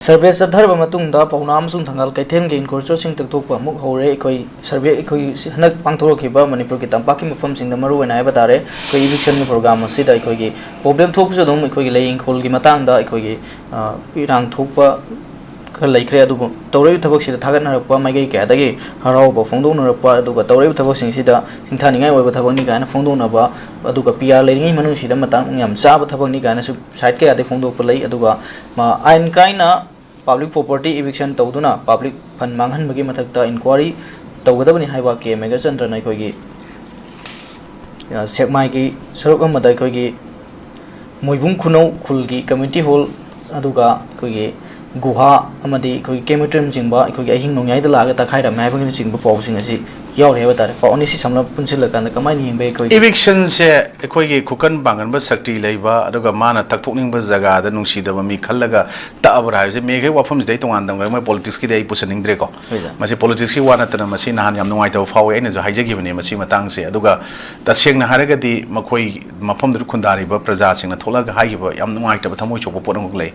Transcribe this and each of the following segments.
Survey Sadharba Matunda, Paunam Sung Tangal Kaiten gain Kurso Topa Muk Hore, survey Hanak Pantorokiba, Manipur Tampaki Mufums in the Maru and Ibatare, eviction program, Sida Ikogi, problem talks of them, laying Kolgi Matanda, Ikogi, Pirang Topa, Kalai Creadu, Tori Taboxi, the Tagan, Magay Kadagi, Harabo, Fondona, Duka, Tori Taboxing Sida, Sintania, Tabonica, and Fondonaba, Duka Pia, Lady Manushi, the Matang, Sabat Tabonica, and Sideka, the Fondo Play, Aduga, Ma Ein Kaina. Public property eviction Tauduna, public Pan Mangan Magi Matakta inquiry, Taudabani Haiwa K, Megasan and Naikogi Sekmaiki, Sarokam Madaikogi Muibum Kuno, Kulgi, Community Hall, Aduga, Kogi, Guha, Amadi, Kogi, Kemitrim Zimba, Kogi, Hinunga, the Laga, Takaida, Mapping Zimba Posing as he. Only some Punsilla and the Kamani Bako. Evictions, Kogi, Kukan Bangan, but Sakti Leva, Adogamana, Takuning Bazaga, the Nushi, the Mami Kalaga, Taabra, make a weapons data on them, my politics, they pushing Draco. Masi politics, one at the Masina, I'm no idea of how any is a hijacking him, Masima Tangse, Aduga, that Shang Haragadi, Makoi, Mapom the Kundari, Brazazing, a Tolaga Haiva, I'm no idea of Tamucho Potomule.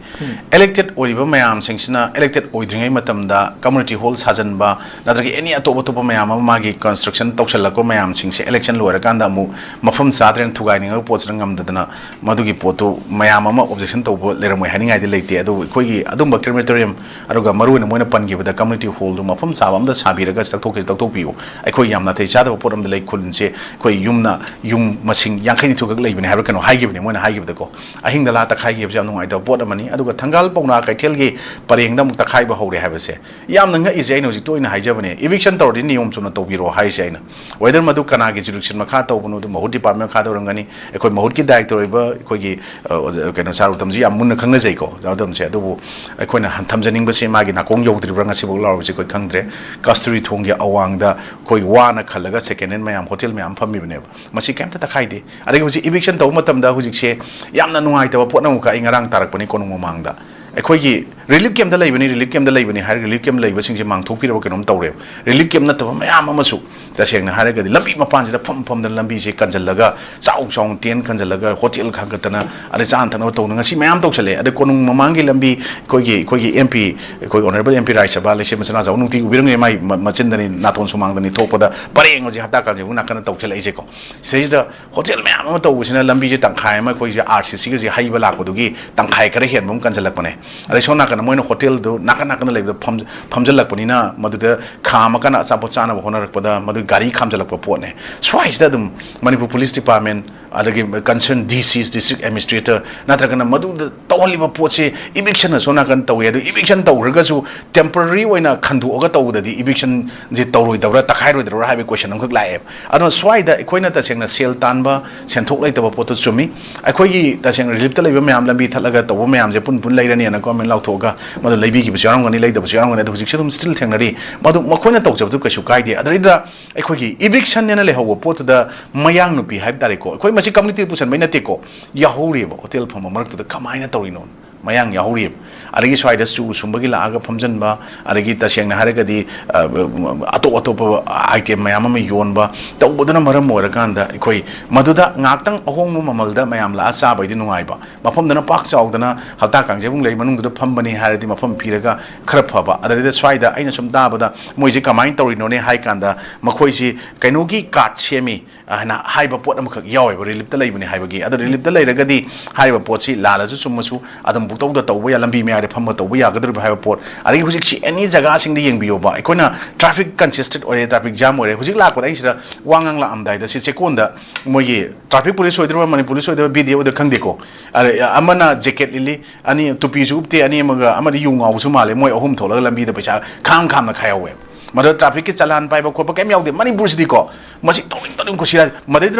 Elected Oliver Mayam Singsina, elected Oidringamatamda, community halls Hazanba, not any Atobotopa Mayam. Construction Tokshalako Mayam Sings election lower Kandamu, Mafum Sadran to guiding a Potsangam Dana, Madugi Poto, Mayama objection to Leramo Henning I delay the Kogi, Adumba crematorium, Aruga Maru and Monapan give the community hold, Mafum Savam, the Sabiragas, the Tokyo, I call not each other, put on the lake couldn't say, Koi Yumna, Yum Massing, Yankani took a lake in Hurricane, high given when I give the go. I think the latter high gives no idea of water money, Aduga Tangal Bonak, I tell ye, Paring them Takaiba, how they have a say. Yamanga is a no in high Germany, eviction or in the Umsuna high China. Whether Madu Kanagi jurisdiction Makato, the Mahut Department Katorangani, a Mahutki director, Kogi, Sarutamzi, Amuna Kanazeko, Zadam said, a Quena Tamzaning Basi Magina, Kongo to bring a civil law, which could country, Casturi Tungia Awanga, Koiwana Kalaga, second in Mayam Hotel Mayam Paminev. Masi came to the Haiti. I think it was eviction Tomatamda, who say, Yamna Nuita, Ponamuka, Ingarang Tarakoni Konumanga. A Kogi, relief came the labor, relief came the labor, had relief came labor, since among 2 people can Tore. Relief came not of Mayamasu, the saying Haraga, the Lambi Mapans, the Pum the Lambi, Kanjalaga, Sao Chong, Tien Kanjalaga, Hotel Kankatana, Alexander Tona, Simam Toxale, the Konung Mamangi Lambi, Kogi MP, Honorable MP Raisaba, Simasana, Unuti, William my Macindani, Naton Sumang, the Topoda, Paring was the Hataka, you're not going to talk to Ezeco. Says the Hotel Mamoto was in a Lambi Tankai, Kogi RCC, Haibalakodugi, Tankai Karahan, Munkanjalapone. Alexona can a hotel do Nakanaka like the Pamjala Ponina, Madu Kamakana Sapochana, Honor Pada, Madu Gari Kamjala Popone. So is that the Manipur Police Department, other concerned DC's district administrator, Natakana Madu, the Toliva Poche, eviction as Sonakan Taway, the eviction to Regazu, temporary when a Kandu Ogato, the eviction, the Toro, the Ratakai, the Rahabi question on Live. I don't swai that Equina Tasing a Sail Tanba, Santok like the Poto to me. I call ye Tasing Riptali Lambi Talaga, the woman, the Pun Lady and a common Lautoga, Mother Labi was young when he laid the Busian and the Position still Tanari, Madu Makona talks of Tukashukai, Adrida, a quickie, eviction in a leho, put the Mayangupi, Hypdarico, quite much community push and Menatico, Yahoo, Hotel from a mark to the Kamina Torino. Mayang Yahurib. Arigi Swida Su, Sumbagila Aga Pamjanba, Arigita Shang Haragadi, Atopa, item Mayamami Yonba, the Udana Maramoraganda, Equi, Maduda, Natang, Home Mamalda, Mayamla, Saba, Dinuaiba, Mapam the Park Saudana, Hatakan, Jabung Layman, the Pambani, Haradi, Mapam Piraga, Krapaba, Other Swida, Ainasum Dabada, Moisica Mine Torino, Haikanda, Makoisi, Kanugi, Kat Shemi, and Hyper Potam Yaw, relive the Laban Hibagi, other relive the Lagadi, Hyper Potsi, Lala Sumasu, Adam Buto, the way Lambi Mary Pamato, we are going to have a port. I think which any Zagasing the young Bioba. Equina traffic consisted or a traffic jam or a Huzilak with Asia, Wangangla Amdai, the Secunda, Moye, traffic police with the Manipur, with the video with the Kandiko, Amana Jacket Lily, Ani Tupizupti, Ani Amadi Yunga, Sumali, Moy home told Lambi the Picha, can't come the Kaya. Mother traffic is Chalan Pipe Copa came out the money Bursdico. Must it Kushia, Madrid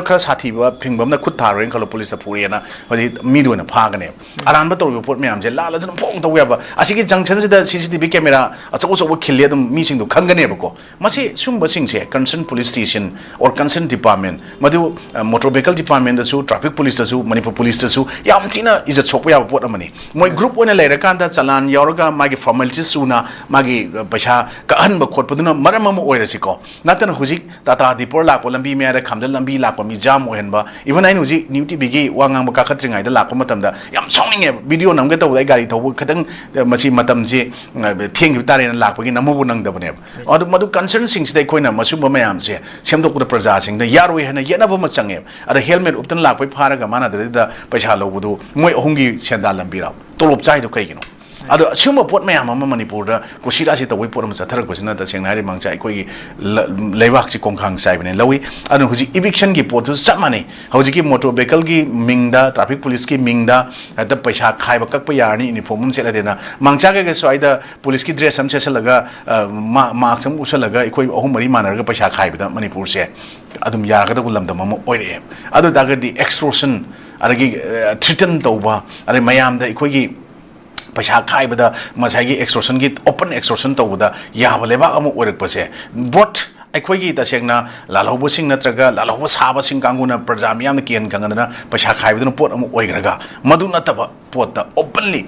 Cross Hativa, Pingbam, the Kutar, and Color Police of Puriana, or the Midu and a Pagane. Arambato report me, I'm Jelalas and Fong the Weber. As he gets junctions, the CCTV camera, as also will kill them meeting to Kanganebo. Masi Sumba sings here, concerned police station or concerned department, Madu, motor vehicle department, the zoo, traffic police, the zoo, Manipur police, the zoo, Yamtina is a Chopia of money. My group when a later can't Salan, Yorga, Magi formalities sooner, Magi Basha, Kahan. ꯆꯪꯁꯤꯟꯕ ꯈꯣꯠꯄꯗꯨꯅ ꯃꯔꯝ ꯑꯃ ꯑꯣꯏꯔꯁꯤꯀꯣ ꯅꯠꯇꯅ ꯍꯧꯖꯤꯛ ꯇꯥꯇꯥ ꯗꯤꯄꯣꯔ ꯂꯥꯛꯄ ꯂꯝꯕꯤ ꯃꯌꯥꯏꯗ ꯈꯥꯝꯗ ꯂꯝꯕꯤ ꯂꯥꯛꯄ ꯃꯤ ꯖꯥꯝ ꯑꯣꯏꯍꯟꯕ ꯏꯚꯟ ꯑꯩꯅ ꯍꯧꯖꯤꯛ ꯅ꯭ꯌꯨ ꯇꯤꯚꯤꯒꯤ ꯋꯥ ꯉꯥꯡꯕ ꯀꯥꯈꯠꯇ꯭ꯔꯤꯉꯩꯗ ꯂꯥꯛꯄ ꯃꯇꯝꯗ ꯌꯥꯝ ꯁꯥꯎꯅꯤꯡꯉꯦꯕ ꯚꯤꯗꯤꯑꯣ ꯅꯝꯒꯦ ꯇꯧꯕꯗ ꯑꯩ ꯒꯥꯔꯤ ꯊꯧꯕ ꯈꯤꯇꯪ ꯃꯁꯤ ꯃꯇꯝꯁꯤ ꯊꯦꯡꯈꯤꯕ ꯇꯥꯔꯦꯅ ꯂꯥꯛꯄꯒꯤ ꯅꯝꯍꯧꯕ ꯅꯪꯗꯕꯅꯦꯕ ꯑꯗꯨ ꯃꯗꯨ ꯀꯟꯁꯔꯟꯁꯤꯡꯁꯤꯗ ꯑꯩꯈꯣꯏꯅ ꯃꯁꯨꯝꯕ ꯃꯌꯥꯝꯁꯦ ꯁꯦꯝꯗꯣꯛꯄꯗ प्रजाꯁꯤꯡꯗ ꯌꯥꯔꯣꯏ ꯍꯥꯏꯅ ꯌꯦꯠꯅꯕ ꯑꯃ ꯆꯪꯉꯦꯕ ꯑꯗ ꯍꯦꯜꯃꯦꯠ ꯎꯞꯇꯅ ꯂꯥꯛꯄꯩ ꯐꯥꯔꯒ ꯃꯥꯟꯅꯗ꯭ꯔꯗ ꯄꯩꯁꯥ ꯂꯧꯕꯗꯨ ꯃꯣꯏ ꯑꯍꯨꯝꯒꯤ ꯁꯦꯟꯗꯥꯟ ꯂꯝꯕꯤꯔꯕ ꯇꯣꯂꯣꯞ ꯆꯥꯏꯗꯣ ꯀꯩꯒꯤꯅꯣ ꯑꯗꯣ ꯑꯁꯤꯒꯨꯝꯕ ꯄꯣꯠ ꯃꯌꯥꯝ ꯑꯃ ꯃꯅꯤꯄꯨꯔꯗ ꯀꯨꯁꯤꯔꯥꯁꯤ ꯇꯧꯕꯩ ꯄꯣꯠ ꯑꯃ ꯆꯠꯊꯔꯛꯄꯁꯤꯅ ꯇꯁꯦꯡꯅ ꯍꯥꯏꯔꯤ ꯃꯥꯡꯆꯥ ꯑꯩꯈꯣꯏꯒꯤ ꯂꯩꯕꯥꯛꯁꯤ ꯀꯣꯡꯈꯥꯡ ꯆꯥꯏꯕꯅꯦ ꯂꯧꯏ ꯑꯗꯨꯅ ꯍꯧꯖꯤꯛ ꯏꯕꯤꯛꯁꯟꯒꯤ ꯄꯣꯠꯇꯨꯁꯨ ꯆꯞ ꯃꯥꯟꯅꯩ ꯍꯧꯖꯤꯛꯀꯤ ꯃꯣꯇꯣꯔ ꯚꯦꯍꯤꯀꯜꯒꯤ ꯃꯤꯡꯗ ꯇ꯭ꯔꯥꯐꯤꯛ ꯄꯨꯂꯤꯁꯀꯤ ꯃꯤꯡꯗ ꯍꯦꯛꯇ ꯄꯩꯁꯥ ꯈꯥꯏꯕ ꯀꯛꯄ ꯌꯥꯔꯅꯤ ꯌꯨꯅꯤꯐꯣꯔꯝ ꯑꯃ ꯁꯦꯠꯂꯗꯦꯅ ꯃꯥꯡꯆꯥ ꯀꯩꯀꯩ ꯁ꯭ꯋꯥꯏꯗ ꯄꯨꯂꯤꯁꯀꯤ ꯗ꯭ꯔꯦꯁ ꯑꯃ ꯁꯦꯠꯆꯜꯂꯒ ꯃꯥꯛꯁ ꯑꯃ ꯎꯞꯁꯜꯂꯒ ꯑꯩꯈꯣꯏ ꯑꯍꯨꯝ ꯃꯔꯤ ꯃꯥꯟꯅꯔꯒ ꯄꯩꯁꯥ ꯈꯥꯏꯕꯗ ꯃꯅꯤꯄꯨꯔꯁꯦ ꯑꯗꯨꯝ ꯌꯥꯒꯗꯕ ꯂꯝꯗꯝ ꯑꯃ ꯑꯣꯏꯔꯛꯑꯦꯕ ꯑꯗꯨ ꯇꯥꯔꯒꯗꯤ ꯑꯦꯛꯁꯇꯣꯔꯁꯟ ꯑꯗꯒꯤ ꯊ꯭ꯔꯤꯇꯟ ꯇꯧꯕ ꯑꯗꯩ ꯃꯌꯥꯝꯗ ꯑꯩꯈꯣꯏꯒꯤ पैसा खाइबदा मसाइगी एक्सटोर्शन की ओपन एक्सटोर्शन तौबदा याब लेबाक अमु ओरकपसे बोट अखोगी तसेंगना लालहौबसिंग नत्रगा लालहौब साबसिंग कांगुना प्रजा मियाम केन कंगना पैसा खाइबदन पोट अमु ओइग्रगा मदु नतबा पोट ओपनली